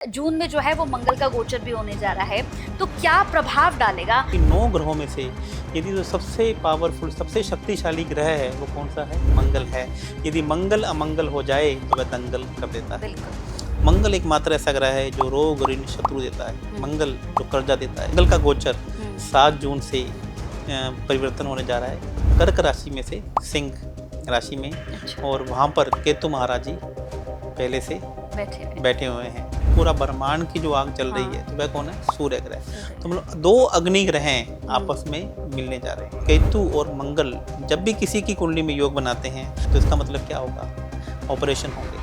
जून में जो है वो मंगल का गोचर भी होने जा रहा है, तो क्या प्रभाव डालेगा? कि 9 ग्रहों में से यदि जो सबसे पावरफुल, सबसे शक्तिशाली ग्रह है वो कौन सा है? मंगल है। यदि मंगल अमंगल हो जाए तो वह दंगल कर देता है। बिल्कुल। मंगल एकमात्र ऐसा ग्रह है जो रोग ऋण शत्रु देता है। मंगल जो कर्जा देता है। मंगल का गोचर 7 जून से परिवर्तन होने जा रहा है कर्क राशि में से सिंह राशि में। अच्छा। और वहाँ पर केतु महाराज जी पहले से बैठे हुए हैं। पूरा ब्रह्मांड की जो आग चल रही है तो वह कौन है? सूर्य ग्रह। तो मतलब 2 अग्नि ग्रह हैं आपस में मिलने जा रहे हैं। केतु और मंगल जब भी किसी की कुंडली में योग बनाते हैं तो इसका मतलब क्या होगा? ऑपरेशन होंगे,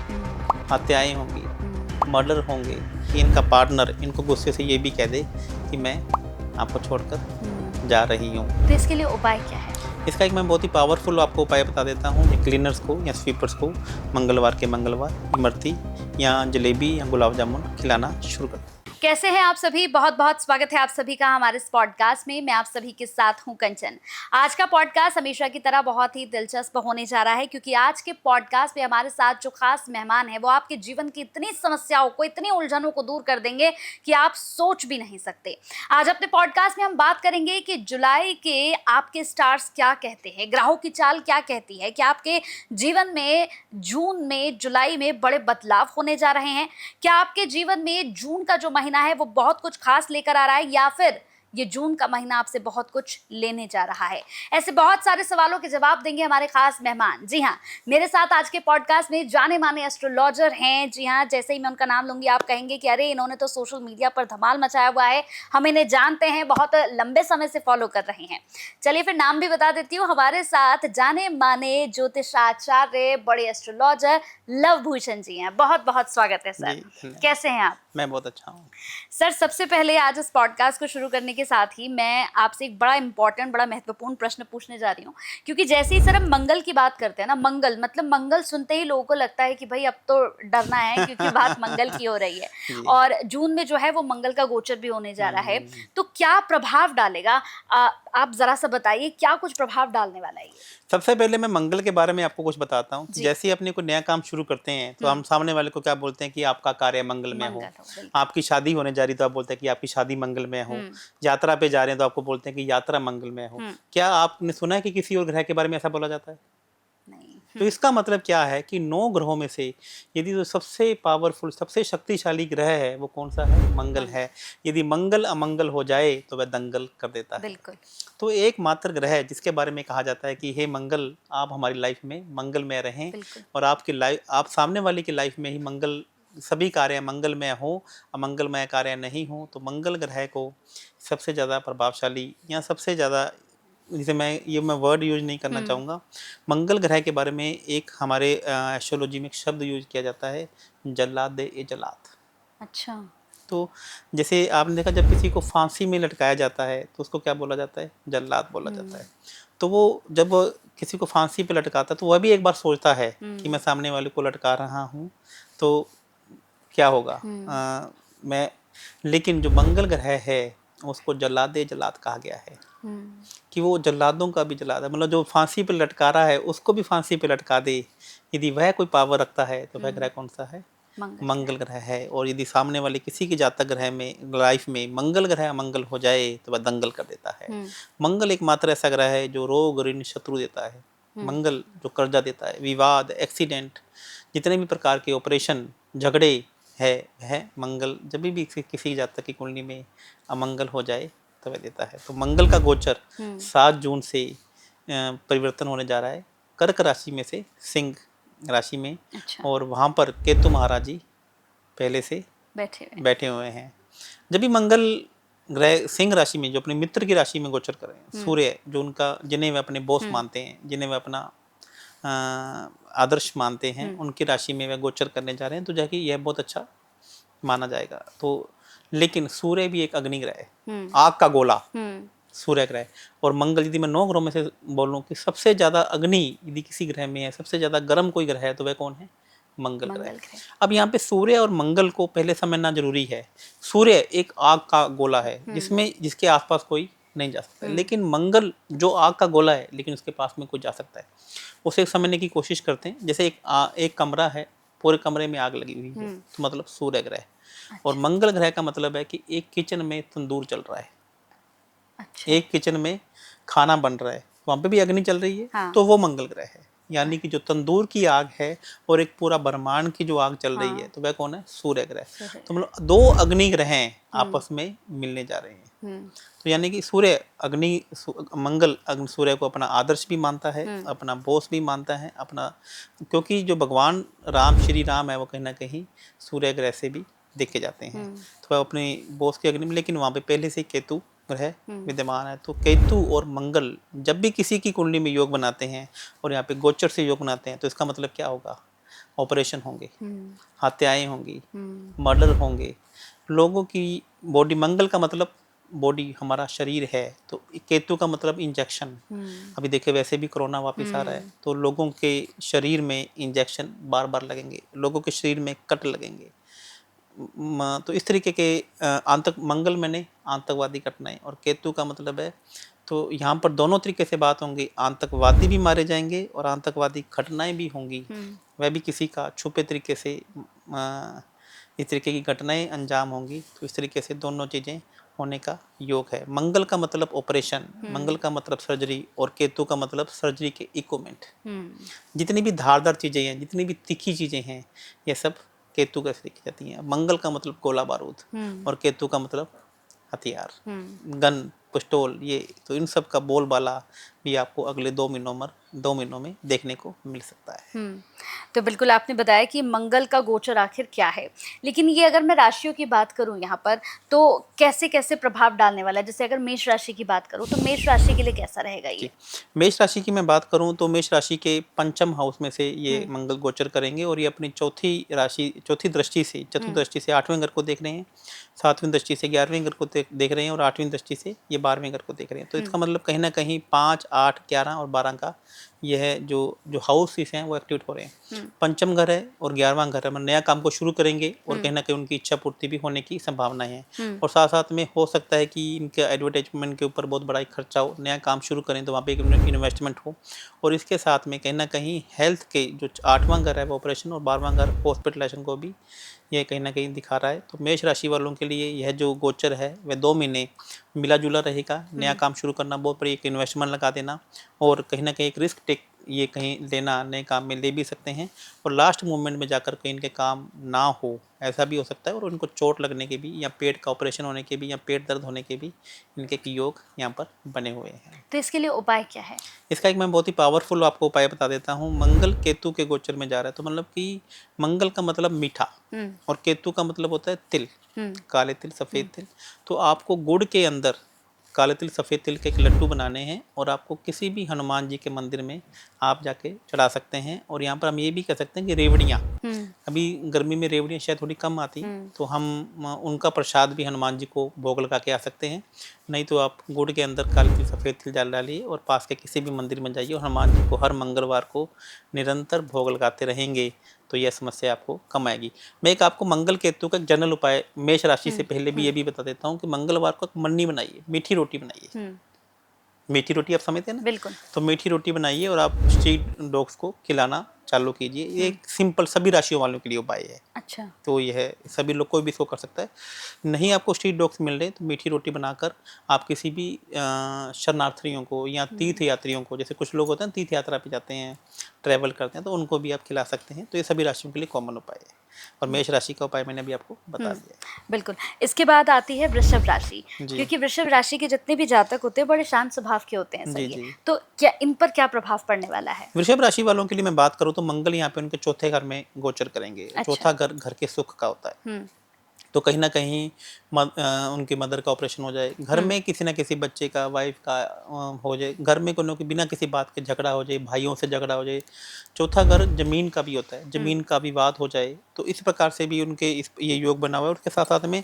हत्याएं होंगी, मर्डर होंगे। कि इनका पार्टनर इनको गुस्से से ये भी कह दे कि मैं आपको छोड़कर जा रही हूँ। तो इसके लिए उपाय क्या है? इसका एक मैं बहुत ही पावरफुल आपको उपाय बता देता हूँ। क्लीनर्स को या स्वीपर्स को मंगलवार के मंगलवार इमरती या जलेबी या गुलाब जामुन खिलाना शुरू कर। कैसे हैं आप सभी? बहुत बहुत स्वागत है आप सभी का हमारे इस पॉडकास्ट में। मैं आप सभी के साथ हूं कंचन। आज का पॉडकास्ट हमेशा की तरह बहुत ही दिलचस्प होने जा रहा है, क्योंकि आज के पॉडकास्ट में हमारे साथ जो खास मेहमान है वो आपके जीवन की इतनी समस्याओं को, इतनी उलझनों को दूर कर देंगे कि आप सोच भी नहीं सकते। आज अपने पॉडकास्ट में हम बात करेंगे कि जुलाई के आपके स्टार्स क्या कहते हैं, ग्रहों की चाल क्या कहती है, क्या आपके जीवन में जून में, जुलाई में बड़े बदलाव होने जा रहे हैं, क्या आपके जीवन में जून का जो महीना है वो बहुत कुछ खास लेकर आ रहा है, या फिर ये जून का महीना आपसे बहुत कुछ लेने जा रहा है। ऐसे बहुत सारे सवालों के जवाब देंगे हमारे खास मेहमान। जी हाँ, मेरे साथ आज के पॉडकास्ट में जाने माने एस्ट्रोलॉजर हैं। जी हाँ, जैसे ही मैं उनका नाम लूंगी आप कहेंगे कि अरे इन्होंने तो सोशल मीडिया पर धमाल मचाया हुआ है, हम इन्हें जानते हैं, बहुत लंबे समय से फॉलो कर रहे हैं। चलिए फिर नाम भी बता देती हूँ। हमारे साथ जाने माने ज्योतिषाचार्य, बड़े एस्ट्रोलॉजर लव भूषण जी हैं। बहुत बहुत स्वागत है सर। कैसे हैं आप? मैं बहुत अच्छा हूँ सर। सबसे पहले आज इस पॉडकास्ट को शुरू करने के साथ ही मैं आपसे एक बड़ा इंपॉर्टेंट, बड़ा महत्वपूर्ण प्रश्न पूछने जा रही हूँ, क्योंकि जैसे ही सर हम मंगल की बात करते हैं ना, मंगल मतलब मंगल सुनते ही लोगों को लगता है कि भाई अब तो डरना है, क्योंकि बात मंगल की हो रही है। और जून में जो है वो मंगल का गोचर भी होने जा रहा है, तो क्या प्रभाव डालेगा? आप जरा सा बताइए क्या कुछ प्रभाव डालने वाला है ये? सबसे पहले मैं मंगल के बारे में आपको कुछ बताता हूँ। जैसे ही अपने कोई नया काम शुरू करते हैं तो हम सामने वाले को क्या बोलते हैं कि आपका कार्य मंगलमय हो। आपकी शादी होने जा रही तो आप बोलते हैं कि आपकी शादी मंगलमय हो। यात्रा पे जा रहे हैं तो आपको बोलते हैं कि यात्रा मंगलमय हो। क्या आपने सुना है कि किसी और ग्रह के बारे में ऐसा बोला जाता है? तो इसका मतलब क्या है कि 9 ग्रहों में से यदि जो सबसे पावरफुल, सबसे शक्तिशाली ग्रह है वो कौन सा है? मंगल है। यदि मंगल अमंगल हो जाए तो वह दंगल कर देता है। बिल्कुल। तो एकमात्र ग्रह है जिसके बारे में कहा जाता है कि हे मंगल, आप हमारी लाइफ में मंगलमय रहें और आपकी लाइफ, आप सामने वाले की लाइफ में ही मंगल, सभी कार्य मंगलमय हो, अमंगलमय कार्य नहीं हो। तो मंगल ग्रह को सबसे ज़्यादा प्रभावशाली या सबसे ज़्यादा, जैसे मैं वर्ड यूज नहीं करना चाहूँगा, मंगल ग्रह के बारे में एक हमारे एस्ट्रोलॉजी में एक शब्द यूज किया जाता है, जल्लाद ए जल्लाद। अच्छा। तो जैसे आपने देखा जब किसी को फांसी में लटकाया जाता है तो उसको क्या बोला जाता है? जल्लाद बोला जाता है। तो वो जब किसी को फांसी पे लटकाता है तो वह भी एक बार सोचता है कि मैं सामने वाले को लटका रहा हूँ तो क्या होगा। मैं लेकिन जो मंगल ग्रह है उसको जल्लाद ए जल्लाद कहा गया है कि वो जल्लादों का भी जल्लाद है। मतलब जो फांसी पे लटका रहा है उसको भी फांसी पे लटका दे। यदि वह कोई पावर रखता है तो वह ग्रह कौन सा है? मंगल ग्रह है। और यदि सामने वाले किसी की जातक ग्रह में, लाइफ में मंगल ग्रह अमंगल हो जाए तो वह दंगल कर देता है। मंगल एकमात्र ऐसा ग्रह है जो रोग ऋण शत्रु देता है। मंगल जो कर्जा देता है, विवाद, एक्सीडेंट, जितने भी प्रकार के ऑपरेशन, झगड़े है मंगल जब भी किसी जातक की कुंडली में अमंगल हो जाए तो वह देता है। तो मंगल का गोचर 7 जून से परिवर्तन होने जा रहा है कर्क राशि में से सिंह राशि में। अच्छा। और वहाँ पर केतु महाराज जी पहले से बैठे हुए हैं। जब भी मंगल ग्रह सिंह राशि में, जो अपने मित्र की राशि में गोचर कर रहे हैं, सूर्य जो उनका, जिन्हें वे अपने बॉस मानते हैं, जिन्हें वे अपना आदर्श मानते हैं, उनकी राशि में वे गोचर करने जा रहे हैं, तो जाके यह बहुत अच्छा माना जाएगा। तो लेकिन सूर्य भी एक अग्नि ग्रह है, आग का गोला सूर्य ग्रह। और मंगल, यदि मैं 9 ग्रहों में से बोलूं कि सबसे ज्यादा अग्नि यदि किसी ग्रह में है, सबसे ज्यादा गर्म कोई ग्रह है तो वह कौन है? मंगल ग्रह। अब यहाँ पे सूर्य और मंगल को पहले समझना जरूरी है। सूर्य एक आग का गोला है जिसके आसपास कोई नहीं जा सकता, लेकिन मंगल जो आग का गोला है लेकिन उसके पास में कोई जा सकता है। उसे समझने की कोशिश करते हैं। जैसे एक कमरा है, पूरे कमरे में आग लगी हुई है तो मतलब सूर्य ग्रह। और मंगल ग्रह का मतलब है कि एक किचन में तंदूर चल रहा है, अच्छा। एक किचन में खाना बन रहा है, वहाँ पे भी अग्नि चल रही है, हाँ। तो वो मंगल ग्रह है। यानी कि जो तंदूर की आग है और एक पूरा ब्रह्मांड की जो आग चल रही है, हाँ। तो वह कौन है? सूर्य ग्रह। सूर्य। तो मतलब दो अग्नि ग्रह आपस में मिलने जा रहे हैं। तो यानी कि सूर्य अग्नि मंगल अग्नि सूर्य को अपना आदर्श भी मानता है, अपना बॉस भी मानता है, अपना, क्योंकि जो भगवान राम, श्री राम है, वो कहीं ना कहीं सूर्य ग्रह से भी देखे जाते हैं। तो वह अपने बॉस की अग्नि में, लेकिन वहाँ पे पहले से केतु ग्रह विद्यमान है। तो केतु और मंगल जब भी किसी की कुंडली में योग बनाते हैं और यहाँ पे गोचर से योग बनाते हैं, तो इसका मतलब क्या होगा? ऑपरेशन होंगे, हत्याएं होंगी, मर्डर होंगे, लोगों की बॉडी। मंगल का मतलब बॉडी, हमारा शरीर है, तो केतु का मतलब इंजेक्शन। अभी देखिए वैसे भी कोरोना वापस आ रहा है, तो लोगों के शरीर में इंजेक्शन बार बार लगेंगे, लोगों के शरीर में कट लगेंगे। तो इस तरीके के आतंक, मंगल मैंने आतंकवादी घटनाएं, और केतु का मतलब है, तो यहाँ पर दोनों तरीके से बात होंगी। आतंकवादी भी मारे जाएंगे और आतंकवादी घटनाएं भी होंगी, वह भी किसी का छुपे तरीके से इस तरीके की घटनाएं अंजाम होंगी। तो इस तरीके से दोनों चीज़ें होने का योग है। मंगल का मतलब ऑपरेशन, मंगल का मतलब सर्जरी, और केतु का मतलब सर्जरी के इक्विपमेंट। जितनी भी धारदार चीज़ें हैं, जितनी भी तीखी चीज़ें हैं, ये सब केतु का देखी जाती हैं। मंगल का मतलब गोला बारूद और केतु का मतलब हथियार, गन, पिस्टल, ये तो इन सब का बोलबाला भी आपको अगले 2 महीनों में देखने को मिल सकता है। तो बिल्कुल आपने बताया कि मंगल का गोचर आखिर क्या है, लेकिन ये अगर मैं राशियों की बात करूं यहाँ पर, तो कैसे कैसे प्रभाव डालने वाला है? जैसे अगर मेष राशि की बात करूं, तो मेष राशि के लिए कैसा रहेगा ये? मेष राशि की मैं बात करूं तो मेष राशि के पंचम हाउस में से ये मंगल गोचर करेंगे, और ये अपनी चौथी दृष्टि से, चतुर्थ दृष्टि से 8वें घर को देख रहे हैं, 7वीं दृष्टि से 11वें घर को देख रहे हैं, और 8वीं दृष्टि से ये 12वें घर को देख रहे हैं। तो इसका मतलब कहीं ना कहीं 5, 8, 11 और 12 का यह जो हाउसेस हैं वो एक्टिवेट हो रहे हैं। पंचम घर है और 11वां घर है, मतलब नया काम को शुरू करेंगे, और कहीं ना कहीं उनकी इच्छा पूर्ति भी होने की संभावनाएं हैं। और साथ साथ में हो सकता है कि इनके एडवर्टाइजमेंट के ऊपर बहुत बड़ा खर्चा हो, नया काम शुरू करें तो वहाँ पे एक इन्वेस्टमेंट हो। और इसके साथ में कहीं ना कहीं हेल्थ के जो 8वां घर है वो ऑपरेशन, और 12वां घर हॉस्पिटलाइजेशन को भी यह कहीं ना कहीं दिखा रहा है। तो मेष राशि वालों के लिए यह जो गोचर है वह 2 महीने मिला जुला रहेगा। नया काम शुरू करना, बहुत बड़ी एक इन्वेस्टमेंट लगा देना, और कहीं ना कहीं एक रिस्क टेक ये कहीं लेना, नए काम में ले भी सकते हैं, और लास्ट मोमेंट में जाकर कहीं इनके काम ना हो, ऐसा भी हो सकता है। और उनको चोट लगने के भी, या पेट का ऑपरेशन होने के भी, या पेट दर्द होने के भी इनके योग यहाँ पर बने हुए हैं। तो इसके लिए उपाय क्या है? इसका एक मैं बहुत ही पावरफुल आपको उपाय बता देता हूँ। मंगल केतु के गोचर में जा रहा है, तो मतलब कि मंगल का मतलब मीठा, और केतु का मतलब होता है तिल, काले तिल, सफ़ेद तिल। तो आपको गुड़ के अंदर काले तिल, सफ़ेद तिल के एक लड्डू बनाने हैं, और आपको किसी भी हनुमान जी के मंदिर में आप जाके चढ़ा सकते हैं। और यहाँ पर हम ये भी कह सकते हैं कि रेवड़ियाँ, अभी गर्मी में रेवड़ियाँ शायद थोड़ी कम आती, तो हम उनका प्रसाद भी हनुमान जी को भोग लगा के आ सकते हैं। नहीं तो आप गुड़ के अंदर काले तिल, सफ़ेद तिल डालिए, और पास के किसी भी मंदिर में जाइए, और हनुमान जी को हर मंगलवार को निरंतर भोग लगाते रहेंगे, तो यह समस्या आपको कम आएगी। मैं एक आपको मंगल केतु का जनरल उपाय मेष राशि से पहले भी ये भी बता देता हूँ कि मंगलवार को मन्नी बनाइए, मीठी रोटी बनाइए। मीठी रोटी आप समझते हैं ना? बिल्कुल। तो मीठी रोटी बनाइए और आप स्ट्रीट डॉग्स को खिलाना चालू कीजिए। ये एक सिंपल सभी राशियों वालों के लिए उपाय है। अच्छा। तो ये है, सभी लोग कोई भी इसको कर सकता है। नहीं आपको स्ट्रीट डॉग्स मिल रहे तो मीठी रोटी बनाकर आप किसी भी शरणार्थियों को या तीर्थ यात्रियों को, जैसे कुछ लोग होते हैं तीर्थ यात्रा पे जाते हैं, ट्रैवल करते हैं, तो उनको भी आप खिला सकते हैं। तो ये सभी राशियों के लिए कॉमन उपाय है, और मेष राशि का उपाय मैंने अभी आपको बता दिया। बिल्कुल। इसके बाद आती है वृषभ राशि, क्योंकि वृषभ राशि के जितने भी जातक होते हैं बड़े शांत स्वभाव के होते हैं सभी। तो क्या इन पर क्या प्रभाव पड़ने वाला है? वृषभ राशि वालों के लिए मैं बात करूं तो मंगल यहाँ पे उनके चौथे घर में गोचर करेंगे। अच्छा। चौथा घर घर के सुख का होता है, तो कहीं ना कहीं उनकी मदर का ऑपरेशन हो जाए, घर में किसी ना किसी बच्चे का, वाइफ का हो जाए, घर में कोनो के बिना किसी बात के झगड़ा हो जाए, भाइयों से झगड़ा हो जाए। चौथा घर जमीन का भी होता है, जमीन का विवाद हो जाए, तो इस प्रकार से भी उनके ये योग बना हुआ है। उसके साथ साथ में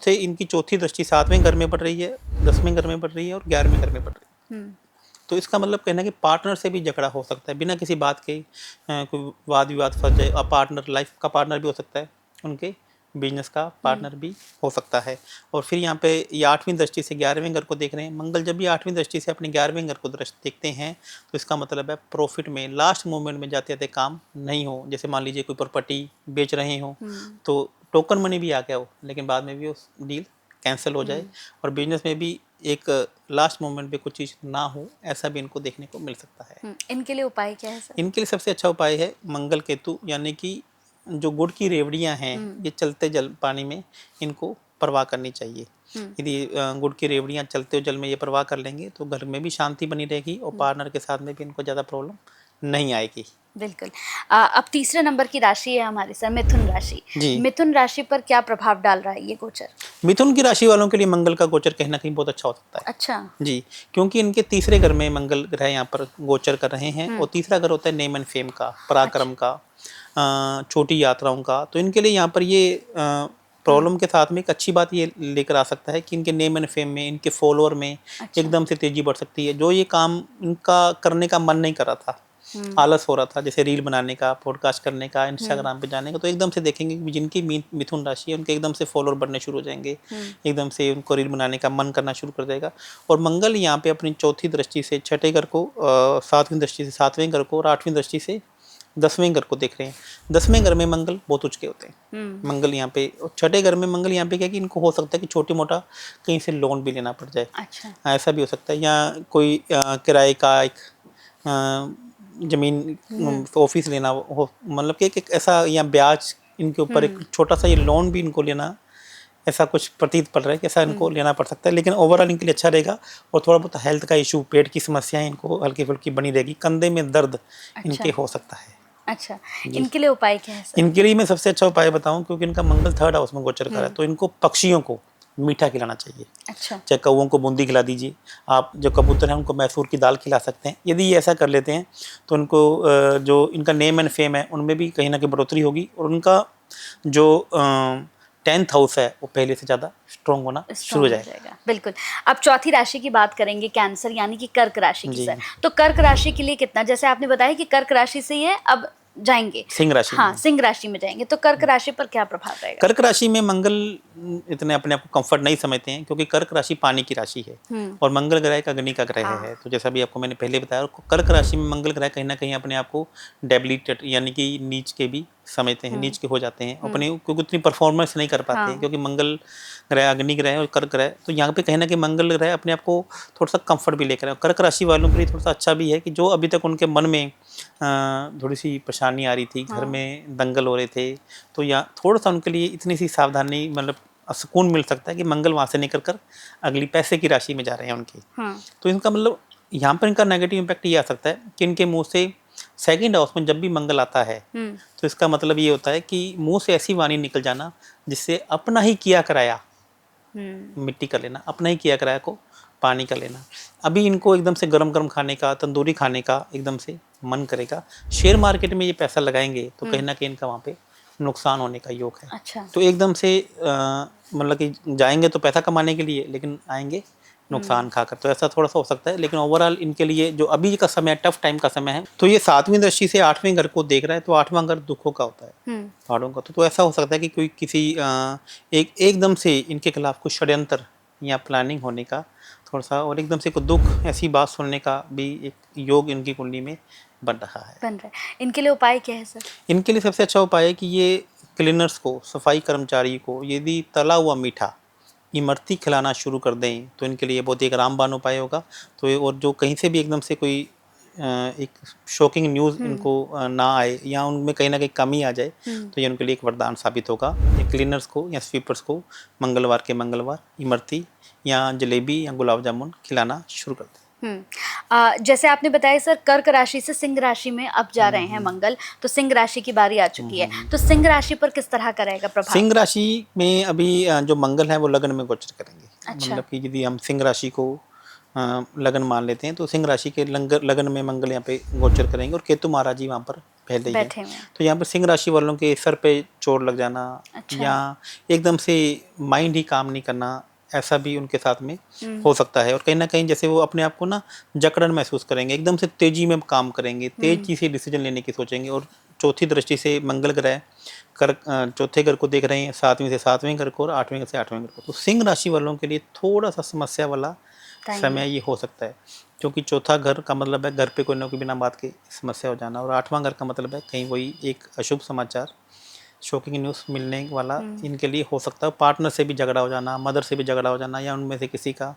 इनकी चौथी दृष्टि 7वें घर में पड़ रही है, 10वें घर में पड़ रही है, और 11वें घर में पड़ रही है। तो इसका मतलब कहना कि पार्टनर से भी झगड़ा हो सकता है बिना किसी बात के, कोई वाद विवाद फंस जाए। और पार्टनर, लाइफ का पार्टनर भी हो सकता है, उनके बिजनेस का पार्टनर भी हो सकता है। और फिर यहाँ पे ये 8वीं दृष्टि से 11वें घर को देख रहे हैं। मंगल जब भी 8वीं दृष्टि से अपने 11वें घर को देखते हैं, तो इसका मतलब है प्रॉफिट में लास्ट मोमेंट में जाते जाते काम नहीं हो। जैसे मान लीजिए कोई प्रॉपर्टी बेच रहे हो, तो टोकन मनी भी आ गया हो लेकिन बाद में भी वो डील कैंसिल हो जाए और बिजनेस में भी एक लास्ट मोमेंट पे कुछ चीज़ ना हो, ऐसा भी इनको देखने को मिल सकता है। इनके लिए उपाय क्या है सर? इनके लिए सबसे अच्छा उपाय है मंगल केतु, यानी कि जो गुड़ की रेवड़ियाँ हैं ये चलते जल पानी में इनको परवाह करनी चाहिए। यदि गुड़ की रेवड़ियाँ चलते हुए जल में ये परवाह कर लेंगे तो घर में भी शांति बनी रहेगी और पार्टनर के साथ में भी इनको ज़्यादा प्रॉब्लम नहीं आएगी। बिल्कुल। अब तीसरे नंबर की राशि है हमारी सर, मिथुन राशि। जी। मिथुन राशि पर क्या प्रभाव डाल रहा है ये गोचर? मिथुन की राशि वालों के लिए मंगल का गोचर कहीं ना कहीं बहुत अच्छा हो सकता है। अच्छा। जी, क्योंकि इनके तीसरे घर में मंगल ग्रह यहाँ पर गोचर कर रहे हैं और तीसरा घर होता है नेम एंड फेम का, पराक्रम का, छोटी यात्राओं का। तो इनके लिए यहाँ पर ये प्रॉब्लम के साथ में एक अच्छी बात ये लेकर आ सकता है कि इनके नेम एंड फेम में, इनके फॉलोअर में एकदम से तेजी बढ़ सकती है। जो ये काम इनका करने का मन नहीं कर रहा था, आलस हो रहा था, जैसे रील बनाने का, पॉडकास्ट करने का, इंस्टाग्राम पे जाने का, तो एकदम से देखेंगे कि जिनकी मिथुन राशि है उनके एकदम से फॉलोअर बढ़ने शुरू हो जाएंगे, एकदम से उनको रील बनाने का मन करना शुरू कर देगा। और मंगल यहाँ पे अपनी चौथी दृष्टि से छठे घर को, सातवीं दृष्टि से सातवें घर को और आठवीं दृष्टि से 10वें घर को देख रहे हैं। 10वें घर में मंगल बहुत उच्च के होते हैं। मंगल यहाँ पे, छठे घर में मंगल यहाँ पे क्या कि इनको हो सकता है कि छोटी मोटा कहीं से लोन भी लेना पड़ जाए। अच्छा। ऐसा भी हो सकता है, या कोई किराए का एक जमीन ऑफिस लेना हो, मतलब कि एक ऐसा, या ब्याज इनके ऊपर एक छोटा सा ये लोन भी इनको लेना, ऐसा कुछ प्रतीत पड़ रहा है कि ऐसा इनको लेना पड़ सकता है। लेकिन ओवरऑल इनके लिए अच्छा रहेगा। और थोड़ा बहुत हेल्थ का इशू, पेट की समस्याएं इनको हल्की फुल्की बनी रहेगी, कंधे में दर्द इनके हो सकता है। अच्छा, इनके लिए उपाय क्या है सर? इनके लिए मैं सबसे अच्छा उपाय बताऊं, क्योंकि इनका मंगल थर्ड हाउस में गोचर कर रहा है, तो इनको पक्षियों को मीठा खिलाना चाहिए। अच्छा। चाहे कौवों को बूंदी खिला दीजिए, आप जो कबूतर हैं उनको मैसूर की दाल खिला सकते हैं। यदि ये ऐसा कर लेते हैं तो उनको जो इनका नेम एंड फेम है उनमें भी कहीं ना कहीं बढ़ोतरी होगी और उनका जो 10th हाउस है वो पहले से ज़्यादा स्ट्रॉन्ग होना शुरू हो जाएगा। बिल्कुल। अब चौथी राशि की बात करेंगे, कैंसर यानी कि कर्क राशि की सर। तो कर्क राशि के लिए कितना, जैसे आपने बताया कि कर्क राशि से ये अब जाएंगे सिंह राशि, हाँ, सिंह राशि में जाएंगे, तो कर्क राशि पर क्या प्रभाव रहेगा? कर्क राशि में मंगल इतने अपने आप को कंफर्ट नहीं समझते हैं, क्योंकि कर्क राशि पानी की राशि है और मंगल ग्रह एक अग्नि का ग्रह है। तो जैसा भी आपको मैंने पहले बताया, कर्क राशि में मंगल ग्रह कहीं ना कहीं अपने आप को डेबिलिटेड यानी कि नीच के भी समझते हैं, नीच के हो जाते हैं अपने, क्योंकि उतनी परफॉर्मेंस नहीं कर पाते हैं, क्योंकि मंगल ग्रह अग्नि ग्रह और कर्क ग्रह। तो यहाँ पे कहीं ना कहीं मंगल ग्रह अपने आप को थोड़ा सा कंफर्ट भी लेकर, कर्क राशि वालों के लिए थोड़ा सा अच्छा भी है कि जो अभी तक उनके मन में थोड़ी सी परेशानी आ रही थी, घर में दंगल हो रहे थे, तो यहाँ थोड़ा सा उनके लिए इतनी सी सावधानी, मतलब सुकून मिल सकता है कि मंगल वहाँ से निकल कर अगली पैसे की राशि में जा रहे हैं उनकी। तो इनका मतलब यहाँ पर इनका नेगेटिव इम्पैक्ट ये आ सकता है कि इनके मुंह से सेकंड हाउस में जब भी मंगल आता है तो इसका मतलब ये होता है कि मुंह से ऐसी वाणी निकल जाना जिससे अपना ही किया कराया मिट्टी कर लेना, अपना ही किया कराया को पानी का लेना। अभी इनको एकदम से गरम गरम खाने का, तंदूरी खाने का एकदम से मन करेगा। शेयर मार्केट में ये पैसा लगाएंगे तो कहीं ना कहीं इनका वहाँ पे नुकसान होने का योग है। अच्छा। तो एकदम से मतलब कि जाएंगे तो पैसा कमाने के लिए, लेकिन आएंगे नुकसान खाकर, तो ऐसा थोड़ा सा हो सकता है। लेकिन ओवरऑल इनके लिए जो अभी का समय टफ टाइम का समय है, तो ये 7वीं दृष्टि से 8वें घर को देख रहा है, तो 8वां घर दुखों का होता है, पहाड़ों का। तो ऐसा हो सकता है कि कोई किसी एकदम से इनके खिलाफ कुछ षड्यंत्र या प्लानिंग होने का थोड़ा सा, और एकदम से कोई दुख ऐसी बात सुनने का भी एक योग इनकी कुंडली में बन रहा है। इनके लिए उपाय क्या है सर? इनके लिए सबसे अच्छा उपाय है कि ये क्लीनर्स को, सफाई कर्मचारी को यदि तला हुआ मीठा इमरती खिलाना शुरू कर दें तो इनके लिए बहुत एक रामबाण उपाय होगा। तो और जो कहीं से भी एकदम से कोई एक शॉकिंग न्यूज़ इनको ना आए या उनमें कहीं ना कहीं कमी आ जाए, तो ये उनके लिए एक वरदान साबित होगा। ये क्लीनर्स को या स्वीपर्स को मंगलवार के मंगलवार इमरती या जलेबी या गुलाब जामुन खिलाना शुरू कर दें। जैसे आपने बताया सर, कर्क राशि से सिंह राशि में अब जा रहे हैं मंगल, तो सिंह राशि की बारी आ चुकी है, तो सिंह राशि पर किस तरह का रहेगा प्रभाव? सिंह राशि में अभी जो मंगल है वो लगन में गोचर करेंगे। अच्छा। मतलब कि यदि हम सिंह राशि को लगन मान लेते हैं तो सिंह राशि के लगन में मंगल यहाँ पे गोचर करेंगे और केतु महाराज जी वहाँ पर पहले ही है। तो यहाँ पर सिंह राशि वालों के सर पे चोट लग जाना, अच्छा। या एकदम से माइंड ही काम नहीं करना, ऐसा भी उनके साथ में हो सकता है। और कहीं ना कहीं जैसे वो अपने आप को ना जकड़न महसूस करेंगे, एकदम से तेजी में काम करेंगे, तेजी से डिसीजन लेने की सोचेंगे। और चौथी दृष्टि से मंगल ग्रह चौथे घर को देख रहे हैं, 7वीं से 7वें घर को और 8वें घर से 8वें घर को। तो सिंह राशि वालों के लिए थोड़ा सा समस्या वाला समय ये हो सकता है, क्योंकि चौथा घर का मतलब है घर पे कोई ना कोई बिना बात की समस्या हो जाना, और 8वां घर का मतलब है कहीं वही एक अशुभ समाचार शॉकिंग न्यूज़ मिलने वाला इनके लिए हो सकता है। पार्टनर से भी झगड़ा हो जाना, मदर से भी झगड़ा हो जाना, या उनमें से किसी का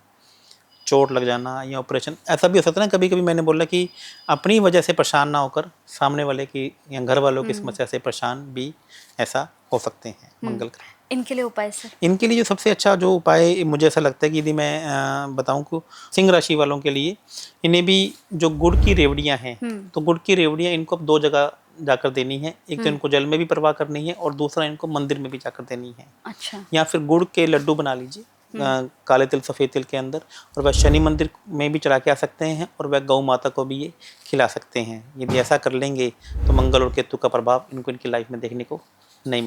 चोट लग जाना या ऑपरेशन, ऐसा भी हो सकता है ना। कभी कभी मैंने बोला कि अपनी वजह से परेशान ना होकर सामने वाले की या घर वालों की समस्या से परेशान भी ऐसा हो सकते हैं मंगल ग्रह। इनके लिए उपाय सर? इनके लिए जो सबसे अच्छा जो उपाय मुझे ऐसा लगता है कि यदि मैं बताऊं को सिंह राशि वालों के लिए, इन्हें भी जो गुड़ की रेवड़ियां हैं, तो गुड़ की रेवड़ियां इनको अब 2 जगह जाकर देनी है। एक तो इनको जल में भी प्रवाह करनी है और दूसरा इनको मंदिर में भी जाकर देनी है। अच्छा। या फिर गुड़ के लड्डू बना लीजिए काले तिल सफ़ेद तिल के अंदर, और वह शनि मंदिर में भी चढ़ा के आ सकते हैं, और वह गौ माता को भी ये खिला सकते हैं। यदि ऐसा कर लेंगे तो मंगल और केतु का प्रभाव इनको इनकी लाइफ में देखने को नहीं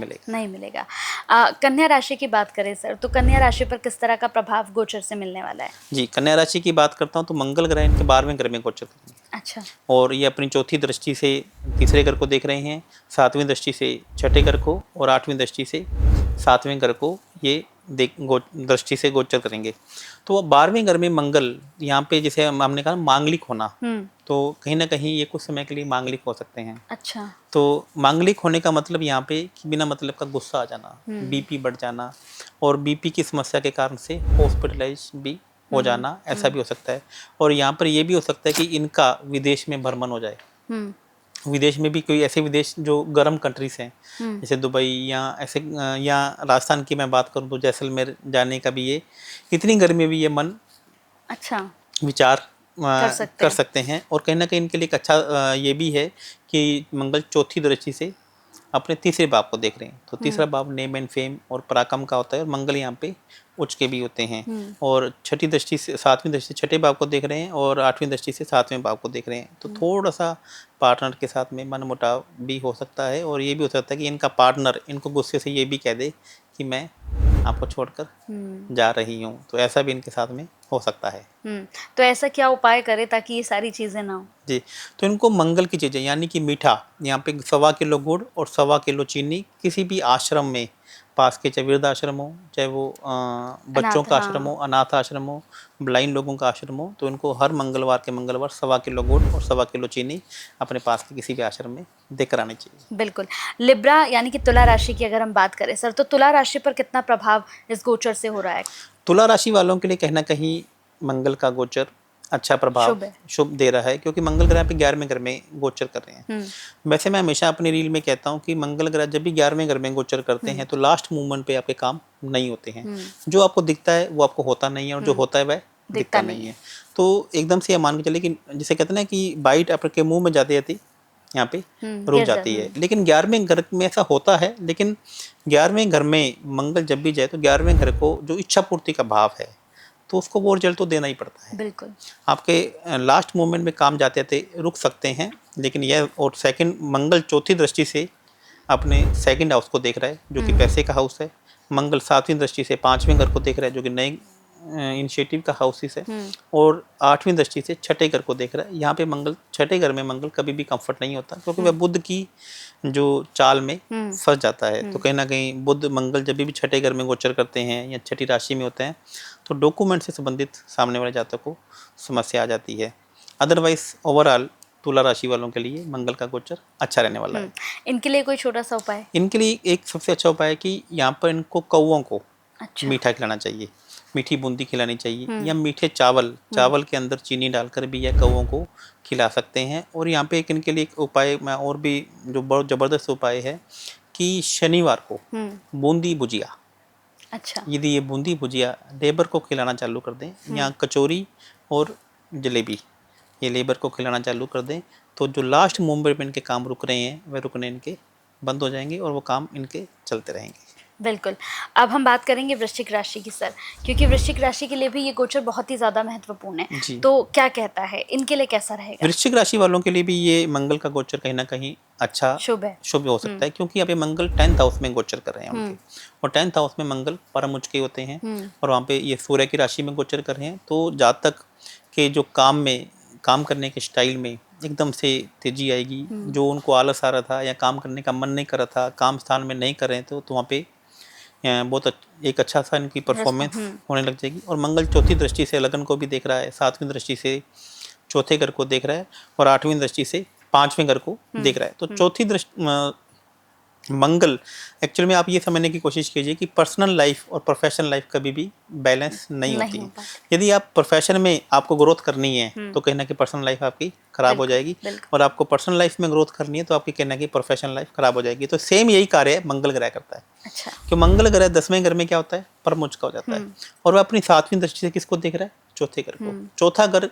मिलेगा। कन्या राशि की बात करें सर, तो कन्या राशि पर किस तरह का प्रभाव गोचर से मिलने वाला है? जी, कन्या राशि की बात करता हूँ तो मंगल ग्रह इनके 12वें घर में गोचर करेंगे। अच्छा। और ये अपनी चौथी दृष्टि से तीसरे घर को देख रहे हैं, 7वीं दृष्टि से छठे घर को, और 8वीं दृष्टि से 7वें घर को ये दृष्टि से गोचर करेंगे। तो 12वें घर में मंगल, यहाँ पे जैसे हमने कहा मांगलिक होना, तो कहीं ना कहीं ये कुछ समय के लिए मांगलिक हो सकते हैं। अच्छा। तो मांगलिक होने का मतलब यहाँ पे कि बिना मतलब का गुस्सा आ जाना, बीपी बढ़ जाना, और बीपी की समस्या के कारण से हॉस्पिटलाइज भी हो जाना, ऐसा भी हो सकता है। और यहाँ पर ये भी हो सकता है कि इनका विदेश में भ्रमण हो जाए। विदेश में भी कोई ऐसे विदेश जो गर्म कंट्रीज हैं, जैसे दुबई या ऐसे, या राजस्थान की मैं बात करूँ तो जैसलमेर जाने का भी ये, इतनी गर्मी में भी ये मन अच्छा विचार कर सकते सकते हैं। और कहीं ना कहीं इनके लिए एक अच्छा ये भी है कि मंगल चौथी दृष्टि से अपने तीसरे भाव को देख रहे हैं। तो तीसरा भाव नेम एंड फेम और पराक्रम का होता है, और मंगल यहाँ पे उच्च के भी होते हैं। और छठी दृष्टि से 7वीं दृष्टि से छठे भाव को देख रहे हैं, और 8वीं दृष्टि से 7वें भाव को देख रहे हैं। तो थोड़ा सा पार्टनर के साथ में मनमुटाव भी हो सकता है, और ये भी हो सकता है कि इनका पार्टनर इनको गुस्से से ये भी कह दे कि मैं आपको छोड़कर जा रही हूँ। तो ऐसा भी इनके साथ में हो सकता है। तो ऐसा क्या उपाय करें ताकि ये सारी चीज़ें ना हो? जी, तो इनको मंगल की चीज़ें यानी कि मीठा, यहाँ पे 1.25 किलो गुड़ और 1.25 किलो चीनी किसी भी आश्रम में, पास के चाहे वृद्ध आश्रम हो, चाहे वो बच्चों का आश्रम हो, अनाथ आश्रम हो, ब्लाइंड लोगों का आश्रम हो, तो इनको हर मंगलवार के मंगलवार 1.25 किलो गुड़ और 1.25 किलो चीनी अपने पास के किसी भी आश्रम में देकर आनी चाहिए। बिल्कुल। लिब्रा यानी कि तुला राशि की अगर हम बात करें सर, तो तुला राशि पर कितना प्रभाव इस गोचर से हो रहा है? तुला राशि वालों के लिए कहीं ना कहीं मंगल का गोचर अच्छा प्रभाव शुभ दे रहा है, क्योंकि मंगल ग्रह पे 11वें घर में गोचर कर रहे हैं। वैसे मैं हमेशा अपनी रील में कहता हूँ कि मंगल ग्रह जब भी 11वें घर में गोचर करते हैं तो लास्ट मूवमेंट पे आपके काम नहीं होते हैं। जो आपको दिखता है वो आपको होता नहीं है, और जो होता है वह दिखता नहीं है। तो एकदम से मान के चले कि जिसे कहते हैं ना कि बाइट आपके मुंह में जाती जाती यहाँ पे रुक जाती है। लेकिन 11वें घर में ऐसा होता है, लेकिन 11वें घर में मंगल जब भी जाए तो 11वें घर को जो इच्छा पूर्ति का भाव है, तो उसको वो रिजल्ट तो देना ही पड़ता है। बिल्कुल। आपके लास्ट मोमेंट में काम जाते जाते रुक सकते हैं, लेकिन यह, और सेकंड मंगल चौथी दृष्टि से अपने सेकंड हाउस को देख रहा है जो कि पैसे का हाउस है। मंगल 7वीं दृष्टि से 5वें घर को देख रहा है जो कि नए इनिशिएटिव का हाउस है, और 8वीं दृष्टि से छठे घर को देख रहा है। यहाँ पे मंगल छठे घर में मंगल कभी भी कंफर्ट नहीं होता, क्योंकि वह बुध की जो चाल में फंस जाता है। तो कहीं ना कहीं बुध मंगल जब भी छठे घर में गोचर करते हैं या छठी राशि में होते हैं तो डॉक्यूमेंट से संबंधित सामने वाले जातक को समस्या आ जाती है। अदरवाइज ओवरऑल तुला राशि वालों के लिए मंगल का गोचर अच्छा रहने वाला है। इनके लिए कोई छोटा सा उपाय? इनके लिए एक सबसे अच्छा उपाय है कि यहाँ पर इनको कौवों को मीठा खिलाना चाहिए, मीठी बूंदी खिलानी चाहिए, या मीठे चावल के अंदर चीनी डालकर भी यह कौवों को खिला सकते हैं। और यहाँ पे एक इनके लिए एक उपाय मैं और भी जो बहुत ज़बरदस्त उपाय है कि शनिवार को बूंदी भुजिया, अच्छा, यदि ये बूंदी भुजिया लेबर को खिलाना चालू कर दें, या कचौरी और जलेबी ये लेबर को खिलाना चालू कर दें, तो जो लास्ट मोमेंट में इनके काम रुक रहे हैं वह रुकने इनके बंद हो जाएंगे और वो काम इनके चलते रहेंगे। बिल्कुल। अब हम बात करेंगे वृश्चिक राशि की सर, क्योंकि वृश्चिक राशि के लिए भी ये गोचर बहुत ही ज़्यादा महत्वपूर्ण है। तो क्या कहता है इनके लिए कैसा रहेगा? वृश्चिक राशि वालों के लिए भी ये मंगल का गोचर कहीं ना कहीं अच्छा शुभ हो सकता है, क्योंकि यहाँ पे मंगल 10th हाउस में गोचर कर रहे हैं उनके, और 10th हाउस में मंगल परम उच्च के होते हैं, और वहाँ पे ये सूर्य की राशि में गोचर कर रहे हैं। तो जातक के जो काम करने के स्टाइल में एकदम से तेजी आएगी। जो उनको आलस आ रहा था या काम करने का मन नहीं कर रहा था, काम स्थान में नहीं कर रहे थे, तो वहाँ पे बहुत एक अच्छा सा इनकी परफॉर्मेंस होने लग जाएगी। और मंगल चौथी दृष्टि से लगन को भी देख रहा है, 7वीं दृष्टि से चौथे घर को देख रहा है, और 8वीं दृष्टि से 5वें घर को देख रहा है। तो चौथी दृष्टि मंगल एक्चुअली में आप ये समझने की कोशिश कीजिए कि पर्सनल लाइफ और प्रोफेशनल लाइफ कभी भी बैलेंस नहीं होती हो है। पाती। यदि आप प्रोफेशन में आपको ग्रोथ करनी है तो कहीं ना कहीं पर्सनल लाइफ आपकी खराब हो बिल्कुल, जाएगी, बिल्कुल। और आपको पर्सनल लाइफ में ग्रोथ करनी है तो आपकी कहीं ना कहीं प्रोफेशनल लाइफ खराब हो जाएगी। तो सेम यही कार्य मंगल ग्रह करता है। अच्छा। कि मंगल ग्रह 10वें घर में क्या होता है, परमुच का हो जाता है, और वह अपनी 7वीं दृष्टि से किसको देख रहा है, चौथे घर को। चौथा घर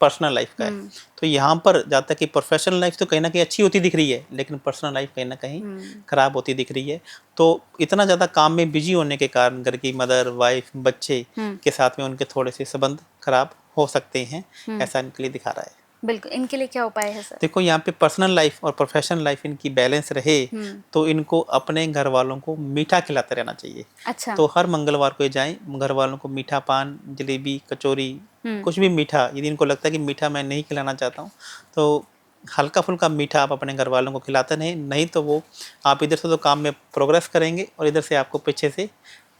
पर्सनल लाइफ का है। तो यहाँ पर जहाँ तक कि प्रोफेशनल लाइफ तो कहीं ना कहीं अच्छी होती दिख रही है, लेकिन पर्सनल लाइफ कहीं ना कहीं खराब होती दिख रही है। तो इतना ज़्यादा काम में बिजी होने के कारण घर की मदर, वाइफ, बच्चे के साथ में उनके थोड़े से संबंध खराब हो सकते हैं, ऐसा इनके लिए दिखा रहा है। बिल्कुल, इनके लिए क्या उपाय है सर? देखो यहाँ पे पर्सनल लाइफ और प्रोफेशनल लाइफ इनकी बैलेंस रहे तो इनको अपने घर वालों को मीठा खिलाते रहना चाहिए। अच्छा। तो हर मंगलवार को ये जाएं, घर वालों को मीठा पान, जलेबी, कचौरी, कुछ भी मीठा, यदि इनको लगता है कि मीठा मैं नहीं खिलाना चाहता हूँ तो हल्का फुल्का मीठा आप अपने घर वालों को खिलाते नहीं तो वो आप इधर से तो काम में प्रोग्रेस करेंगे और इधर से आपको पीछे से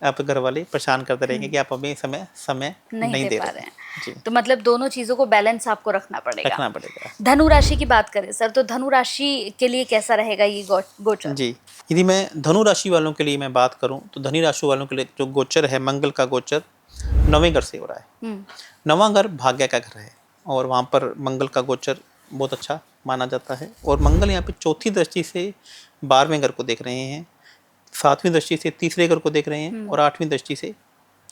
आप घर वाले परेशान करते रहेंगे कि आप अभी समय नहीं दे रहे हैं। जी, तो मतलब दोनों चीजों को बैलेंस आपको रखना रखना पड़ेगा। धनु राशि की बात करें सर, तो धनु राशि के लिए कैसा रहेगा ये गोचर? जी, यदि मैं धनु राशि वालों के लिए मैं बात करूं तो धनु राशि वालों के लिए जो गोचर है, मंगल का गोचर 9वें घर से हो रहा है। 9वां घर भाग्य का घर है और वहाँ पर मंगल का गोचर बहुत अच्छा माना जाता है। और मंगल यहाँ पे चौथी दृष्टि से 12वें घर को देख रहे हैं, 7वीं दृष्टि से तीसरे घर को देख रहे हैं और 8वीं दृष्टि से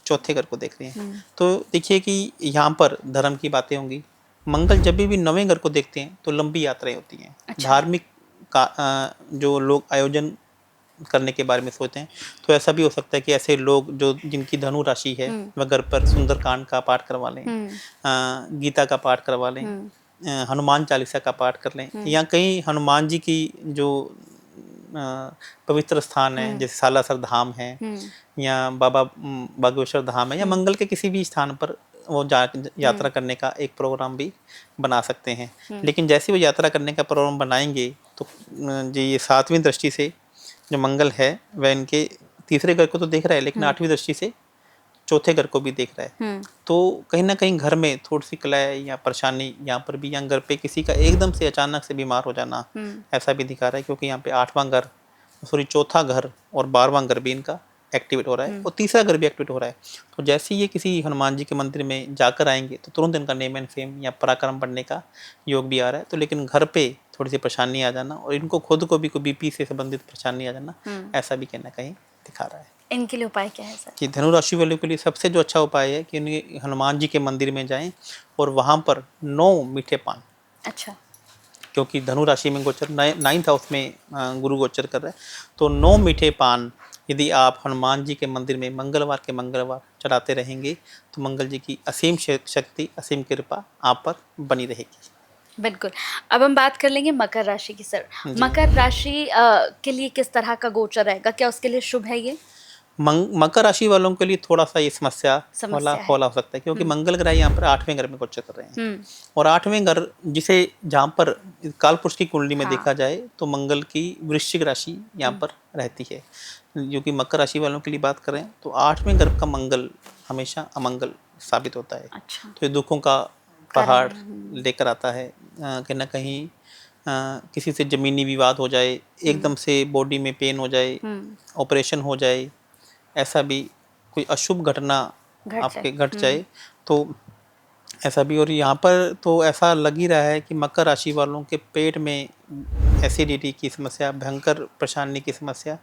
चौथे घर को देख रहे हैं। तो देखिए कि यहाँ पर धर्म की बातें होंगी। मंगल जब भी 9वें घर को देखते हैं तो लंबी यात्राएं होती हैं। अच्छा। धार्मिक का जो लोग आयोजन करने के बारे में सोचते हैं तो ऐसा भी हो सकता है कि ऐसे लोग जो जिनकी धनु राशि है वह घर पर सुंदरकांड का पाठ करवा लें, गीता का पाठ करवा लें, हनुमान चालीसा का पाठ कर लें, या कहीं हनुमान जी की जो पवित्र स्थान है जैसे सालासर धाम है या बाबा बागेश्वर धाम है या मंगल के किसी भी स्थान पर वो यात्रा करने का एक प्रोग्राम भी बना सकते हैं। लेकिन जैसे वो यात्रा करने का प्रोग्राम बनाएंगे तो जी ये 7वीं दृष्टि से जो मंगल है वह इनके तीसरे घर को तो देख रहा है, लेकिन 8वीं दृष्टि से चौथे घर को भी देख रहा है। तो कहीं ना कहीं घर में थोड़ी सी कलह या परेशानी यहाँ पर भी, या घर पे किसी का एकदम से अचानक से बीमार हो जाना ऐसा भी दिखा रहा है, क्योंकि यहाँ पे 8वां घर चौथा घर और 12वां घर भी इनका एक्टिवेट हो रहा है और तीसरा घर भी एक्टिवेट हो रहा है। तो जैसे ये किसी हनुमान जी के मंदिर में जाकर आएंगे तो तुरंत इनका नेम एंड फेम या पराक्रम बढ़ने का योग भी आ रहा है। तो लेकिन घर पे थोड़ी सी परेशानी आ जाना और इनको खुद को भी कोई बीपी से संबंधित परेशानी आ जाना ऐसा भी कहीं ना कहीं दिखा रहा है। इनके लिए उपाय क्या है सर? कि धनु राशि वालों के लिए सबसे जो अच्छा उपाय है कि उन्हें हनुमान जी के मंदिर में जाएं और वहाँ पर 9 मीठे पान। अच्छा। क्योंकि धनु राशि में गोचर 9th हाउस में गुरु गोचर कर रहा है, तो 9 मीठे पान यदि आप हनुमान जी के मंदिर में मंगलवार के मंगलवार चढ़ाते रहेंगे तो मंगल जी की असीम शक्ति, असीम कृपा आप पर बनी रहेगी। बिल्कुल। अब हम बात कर लेंगे मकर राशि की सर। मकर राशि के लिए किस तरह का गोचर रहेगा, क्या उसके लिए शुभ है ये? मकर राशि वालों के लिए थोड़ा सा ये समस्या होला हो सकता है, क्योंकि मंगल ग्रह यहाँ पर 8वें घर में गोचर कर रहे हैं और 8वें घर जिसे जहाँ पर कालपुरुष की कुंडली में देखा जाए तो मंगल की वृश्चिक राशि यहाँ पर रहती है। जो कि मकर राशि वालों के लिए बात करें तो 8वें घर का मंगल हमेशा अमंगल साबित होता है। अच्छा। तो ये दुखों का पहाड़ लेकर आता है। कहीं ना कहीं किसी से ज़मीनी विवाद हो जाए, एकदम से बॉडी में पेन हो जाए, ऑपरेशन हो जाए, ऐसा भी कोई अशुभ घटना आपके घट जाए तो ऐसा भी। और यहाँ पर तो ऐसा लग ही रहा है कि मकर राशि वालों के पेट में एसिडिटी की समस्या, भयंकर परेशानी की समस्या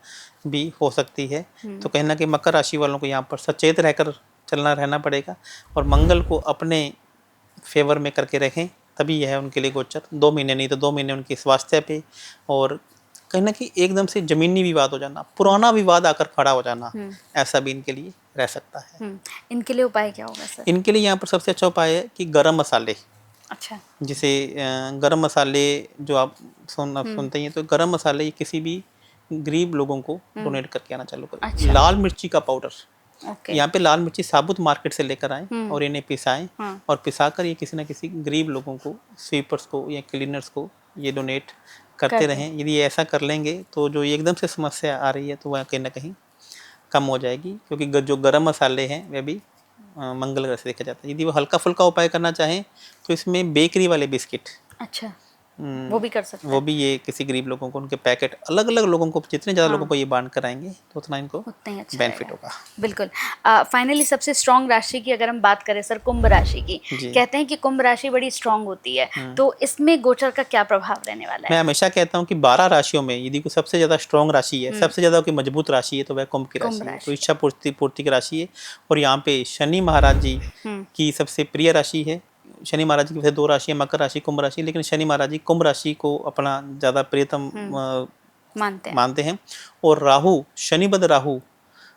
भी हो सकती है। तो कहीं ना कहीं मकर राशि वालों को यहाँ पर सचेत रहकर रहना पड़ेगा और मंगल को अपने फेवर में करके रखें, तभी यह उनके लिए गोचर 2 महीने नहीं तो 2 महीने उनके स्वास्थ्य पे और कहीं ना कहीं एकदम से जमीनी विवाद हो जाना, पुराना विवाद आकर खड़ा हो जाना, ऐसा भी इनके लिए रह सकता है। इनके लिए उपाय क्या होगा सर? इनके लिए यहाँ पर सबसे अच्छा उपाय है कि गरम मसाले। अच्छा। जिसे गरम मसाले जो आप सुनते हैं तो गरम मसाले किसी भी गरीब लोगों को डोनेट करके आना चालू करें। अच्छा। लाल मिर्ची का पाउडर, यहाँ पे लाल मिर्ची साबुत मार्केट से लेकर आए और इन्हें पिसाएं और पिसाकर ये किसी न किसी गरीब लोगों को, स्वीपर्स को या क्लीनर्स को ये डोनेट करते रहें। यदि ऐसा कर लेंगे तो जो एकदम से समस्या आ रही है तो वह कहीं ना कहीं कम हो जाएगी, क्योंकि जो गरम मसाले हैं वे भी मंगल ग्रह से देखा जाता है। यदि वो हल्का फुल्का उपाय करना चाहें तो इसमें बेकरी वाले बिस्किट, अच्छा, वो भी कर सकते वो हैं, भी ये किसी गरीब लोगों को उनके पैकेट अलग अलग लोगों को, जितने ज़्यादा लोगों हाँ, को ये बांट कराएंगे तो उतना इनको उतना ही अच्छा बेनिफिट रहेगा। होगा। बिल्कुल। फाइनली सबसे स्ट्रॉन्ग राशि की अगर हम बात करें सर, कुंभ राशि की, जी। कहते हैं कि कुंभ राशि बड़ी स्ट्रॉन्ग होती है, तो इसमें गोचर का क्या प्रभाव रहने वाला मैं है? हमेशा कहता हूँ कि 12 राशियों में यदि कोई सबसे ज़्यादा स्ट्रॉन्ग राशि है, सबसे ज़्यादा कोई मजबूत राशि है, तो वह कुंभ की कुंभ राशि है। तो राशि। इच्छा पूर्ति पूर्ति की राशि है। और यहाँ पे शनि महाराज जी हम्म की सबसे प्रिय राशि है। शनि महाराज जी की वैसे 2 राशि है, मकर राशि, कुंभ राशि, लेकिन शनि महाराज जी कुंभ राशि को अपना ज़्यादा प्रियतम मानते हैं। मानते हैं। और राहु, शनि बद राहु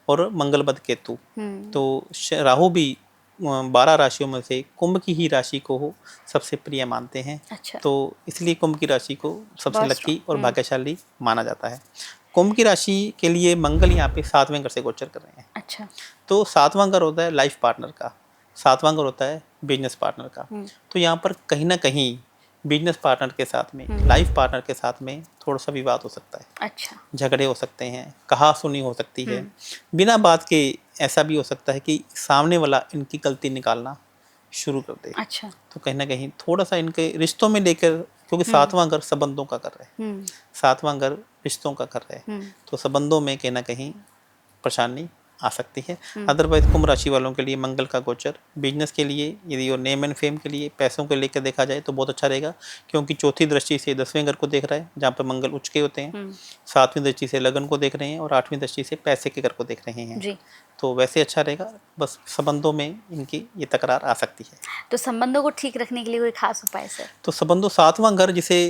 और मंगल बद केतु, तो राहु भी 12 राशियों में से कुंभ की ही राशि को सबसे प्रिय मानते हैं। अच्छा, तो इसलिए कुंभ की राशि को सबसे बहुत लकी और स्ट्रॉन्ग। भाग्यशाली माना जाता है। कुंभ की राशि के लिए मंगल यहाँ पे 7वें घर से गोचर कर रहे हैं। अच्छा। तो 7वां घर होता है लाइफ पार्टनर का, 7वां घर होता है बिजनेस पार्टनर का। तो यहाँ पर कहीं ना कहीं बिजनेस पार्टनर के साथ में, लाइफ पार्टनर के साथ में थोड़ा सा विवाद हो सकता है, अच्छा। झगड़े हो सकते हैं, कहा-सुनी हो सकती है। बिना बात के ऐसा भी हो सकता है कि सामने वाला इनकी गलती निकालना शुरू कर दे। अच्छा। तो कहीं न कहीं थोड़ा-सा इनके रिश्तों में लेकर, क्योंकि 7वां घर संबंधों का घर है, 7वां घर रिश्तों का घर है, तो संबंधों में कहीं न कहीं परेशानी आ सकती है। अदरवाइज कुंभ राशि वालों के लिए मंगल का गोचर बिजनेस के लिए, यदि वो नेम एंड फेम के लिए, पैसों को लेकर देखा जाए तो बहुत अच्छा रहेगा, क्योंकि चौथी दृष्टि से 10वें घर को देख रहा है, जहाँ पर मंगल उच्च के होते हैं। 7वीं दृष्टि से लगन को देख रहे हैं और 8वीं दृष्टि से पैसे के घर को देख रहे हैं। जी। तो वैसे अच्छा रहेगा, बस संबंधों में इनकी ये तकरार आ सकती है। तो संबंधों को ठीक रखने के लिए कोई खास उपाय सर? तो संबंधों 7वां घर जिसे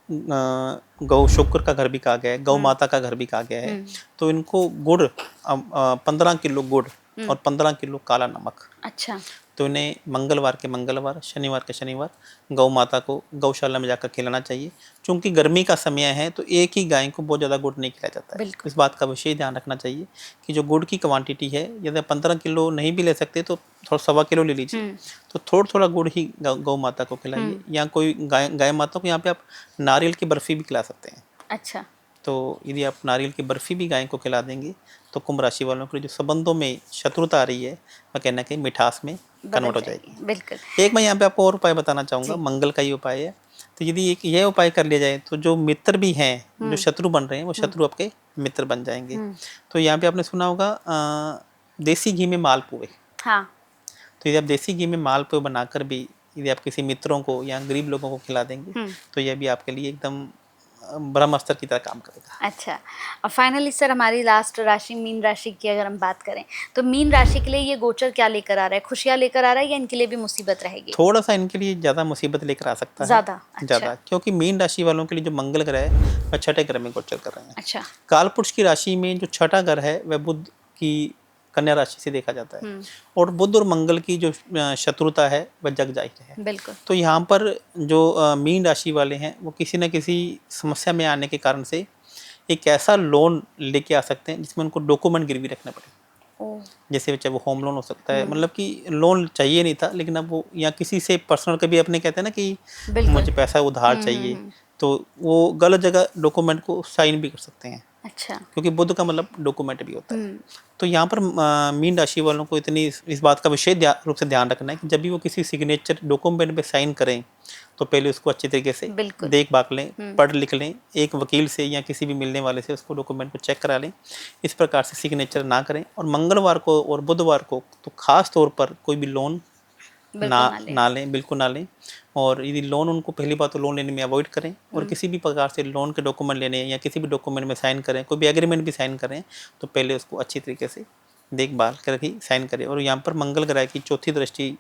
गौ शुक्र का घर भी कहा गया है, गौ माता का घर भी कहा गया है। तो इनको गुड़ 15 किलो गुड़ और 15 किलो काला नमक, अच्छा। तो इन्हें मंगलवार के मंगलवार, शनिवार के शनिवार गौ माता को गौशाला में जाकर खिलाना चाहिए। चूंकि गर्मी का समय है तो एक ही गाय को बहुत ज़्यादा गुड़ नहीं खिलाया जाता है। बिल्कुल। इस बात का विशेष ध्यान रखना चाहिए कि जो गुड़ की क्वांटिटी है, यदि 15 किलो नहीं भी ले सकते तो थोड़ा 1.25 किलो ले लीजिए। तो थोड़ा थोड़ा गुड़ ही गौ माता को खिलाइए, या कोई गाय माता को यहाँ पे आप नारियल की बर्फ़ी भी खिला सकते हैं। अच्छा। तो यदि आप नारियल की बर्फ़ी भी गाय को खिला देंगे तो कुंभ राशि वालों के लिए जो संबंधों में शत्रुता आ रही है, वह कहना कि मिठास में कन्वर्ट हो जाएगी। बिल्कुल। एक मैं यहाँ पे आपको और उपाय बताना चाहूँगा, मंगल का ही उपाय है। तो यदि एक यह उपाय कर लिया जाए तो जो मित्र भी हैं, जो शत्रु बन रहे हैं, वो शत्रु आपके मित्र बन जाएंगे। तो यहाँ पे आपने सुना होगा देसी घी में मालपुए। हाँ। तो यदि आप देसी घी में मालपुए बनाकर भी यदि आप किसी मित्रों को या गरीब लोगों को खिला देंगे तो यह भी आपके लिए एकदम ब्रह्मास्त्र की तरह काम करेगा। अच्छा। और फाइनली सर हमारी लास्ट राशि मीन राशि की अगर हम बात करें, तो मीन राशि के लिए ये गोचर क्या लेकर आ रहा है? खुशियाँ लेकर आ रहा है या इनके लिए भी मुसीबत रहेगी? थोड़ा सा इनके लिए ज़्यादा मुसीबत लेकर आ सकता है। ज़्यादा? अच्छा। ज़्यादा, क्योंकि मीन राशि वालों के लिए जो मंगल ग्रह है वह 6ठे घर में गोचर कर रहे हैं। अच्छा। कालपुरुष की राशि में जो 6ठा घर है वह बुध की कन्या राशि से देखा जाता है, और बुध और मंगल की जो शत्रुता है वह जग जाहिर है। बिल्कुल। तो यहाँ पर जो मीन राशि वाले हैं वो किसी न किसी समस्या में आने के कारण से एक ऐसा लोन लेके आ सकते हैं जिसमें उनको डॉक्यूमेंट गिरवी रखना पड़े। जैसे चाहे वो होम लोन हो सकता है, मतलब कि लोन चाहिए नहीं था लेकिन अब वो, या किसी से पर्सनल, कभी अपने कहते हैं ना कि मुझे पैसा उधार चाहिए, तो वो गलत जगह डॉक्यूमेंट को साइन भी कर सकते हैं। अच्छा। क्योंकि बुध का मतलब डॉक्यूमेंट भी होता है। तो यहाँ पर मीन राशि वालों को इतनी इस बात का विशेष रूप से ध्यान रखना है कि जब भी वो किसी सिग्नेचर डॉक्यूमेंट पे साइन करें तो पहले उसको अच्छे तरीके से देख भाग लें, पढ़ लिख लें, एक वकील से या किसी भी मिलने वाले से उसको डॉक्यूमेंट को चेक करा लें। इस प्रकार से सिग्नेचर ना करें, और मंगलवार को और बुधवार को तो खास तौर पर कोई भी लोन ना लें, बिल्कुल ना लें। और यदि लोन, उनको पहली बात तो लोन लेने में अवॉइड करें, और किसी भी प्रकार से लोन के डॉक्यूमेंट लेने या किसी भी डॉक्यूमेंट में साइन करें, कोई भी एग्रीमेंट भी साइन करें तो पहले उसको अच्छी तरीके से देखभाल कर ही साइन करें। और यहाँ पर मंगल ग्रह की चौथी दृष्टि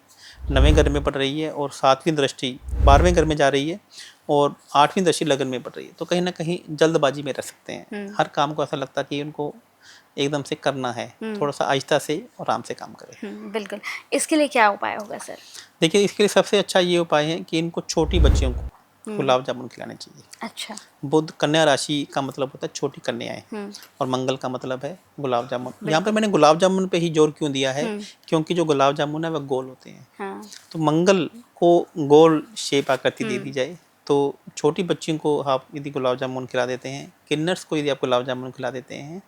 9वें घर में पड़ रही है, और 7वीं दृष्टि 12वें घर में जा रही है, और 8वीं दृष्टि लगन में पड़ रही है। तो कहीं ना कहीं जल्दबाजी में रह सकते हैं। हर काम को ऐसा लगता है कि उनको एकदम से करना है, थोड़ा सा आहिस्ता से और आराम से काम करें। बिल्कुल। इसके लिए क्या उपाय होगा सर? देखिए, इसके लिए सबसे अच्छा ये उपाय है कि इनको छोटी बच्चियों को गुलाब जामुन खिलाने चाहिए। अच्छा। बुध कन्या राशि का मतलब होता है छोटी कन्याएं, और मंगल का मतलब है गुलाब जामुन। यहाँ पे मैंने गुलाब जामुन पे ही जोर क्यों दिया है, क्योंकि जो गुलाब जामुन है वह गोल होते हैं। हाँ। तो मंगल को गोल शेप आकृति दे दी जाए, तो छोटी बच्चियों को आप यदि गुलाब जामुन खिला देते हैं, किन्नर्स को यदि आप गुलाब जामुन खिला देते हैं,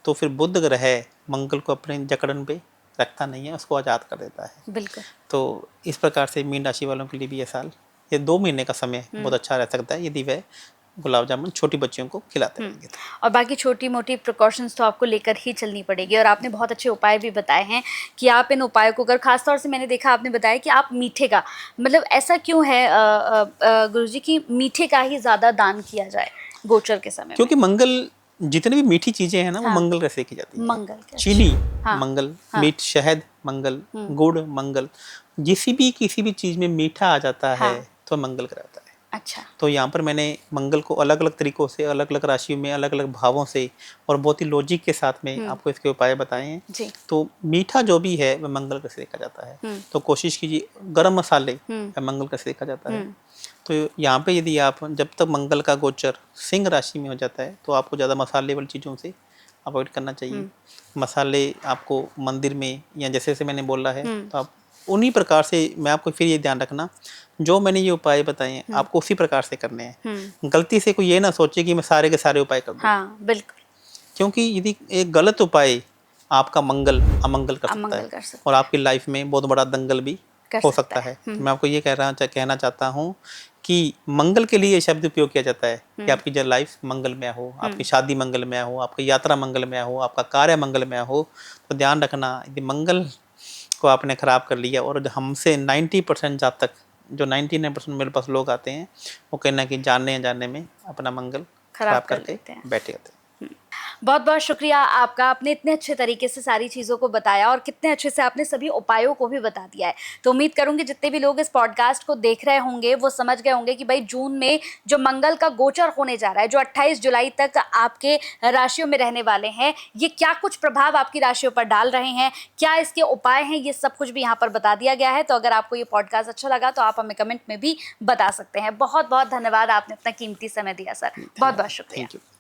तो फिर बुध ग्रह मंगल को अपने जकड़न पे रखता नहीं है, उसको आज़ाद कर देता है। बिल्कुल। तो इस प्रकार से मीन राशि वालों के लिए भी यह साल ये 2 महीने का समय बहुत अच्छा रह सकता है यदि वह गुलाब जामुन छोटी बच्चियों को खिलाते रहेंगे। और बाकी छोटी मोटी प्रिकॉशंस तो आपको लेकर ही चलनी पड़ेगी। और आपने बहुत अच्छे उपाय भी बताए हैं कि आप इन उपायों को अगर, खासतौर से मैंने देखा आपने बताया कि आप मीठे का, मतलब ऐसा क्यों है गुरुजी कि मीठे का ही ज़्यादा दान किया जाए गोचर के समय क्योंकि मंगल, जितनी भी मीठी चीजें हैं ना वो हाँ। मंगल कैसे की जाती है। मंगल के, चीनी हाँ। मंगल, हाँ। मीठ शहद मंगल, गुड़ मंगल, किसी भी चीज में मीठा आ जाता है हाँ। तो मंगल कराता है। अच्छा। तो यहाँ पर मैंने मंगल को अलग अलग तरीकों से, अलग अलग राशियों में, अलग अलग भावों से और बहुत ही लॉजिक के साथ में आपको इसके उपाय बताए हैं। जी। तो मीठा जो भी है वह मंगल कैसे देखा जाता है, तो कोशिश कीजिए। गरम मसाले वह मंगल कैसे देखा जाता है। तो यहाँ पे यदि आप, जब तक मंगल का गोचर सिंह राशि में हो जाता है तो आपको ज़्यादा मसाले वाली चीज़ों से अवॉइड करना चाहिए। मसाले आपको मंदिर में, या जैसे जैसे मैंने बोला है, तो आप उन्हीं प्रकार से, मैं आपको फिर ये ध्यान रखना, जो मैंने ये उपाय बताए हैं आपको उसी प्रकार से करने हैं। गलती से कोई ये ना सोचे कि मैं सारे के सारे उपाय कर दूं। हाँ, बिल्कुल। क्योंकि यदि एक गलत उपाय आपका मंगल अमंगल कर सकता अमंगल है कर सकता और आपकी लाइफ में बहुत बड़ा दंगल भी कर हो सकता सकता है। तो मैं आपको ये कहना चाहता हूँ कि मंगल के लिए ये शब्द उपयोग किया जाता है कि आपकी जो लाइफ मंगलमय हो, आपकी शादी मंगलमय हो, आपकी यात्रा मंगलमय हो, आपका कार्य मंगलमय हो। तो ध्यान रखना, यदि मंगल को आपने खराब कर लिया, और हमसे 90% जातक, जो 99% मेरे पास लोग आते हैं, वो कहना कि जानने में अपना मंगल खराब करके बैठे होते हैं। बहुत बहुत शुक्रिया आपका, आपने इतने अच्छे तरीके से सारी चीज़ों को बताया और कितने अच्छे से आपने सभी उपायों को भी बता दिया है। तो उम्मीद करूंगी जितने भी लोग इस पॉडकास्ट को देख रहे होंगे वो समझ गए होंगे कि भाई जून में जो मंगल का गोचर होने जा रहा है, जो 28 जुलाई तक आपके राशियों में रहने वाले हैं, ये क्या कुछ प्रभाव आपकी राशियों पर डाल रहे हैं, क्या इसके उपाय हैं, ये सब कुछ भी यहाँ पर बता दिया गया है। तो अगर आपको ये पॉडकास्ट अच्छा लगा तो आप हमें कमेंट में भी बता सकते हैं। बहुत बहुत धन्यवाद, आपने अपना कीमती समय दिया सर, बहुत बहुत शुक्रिया।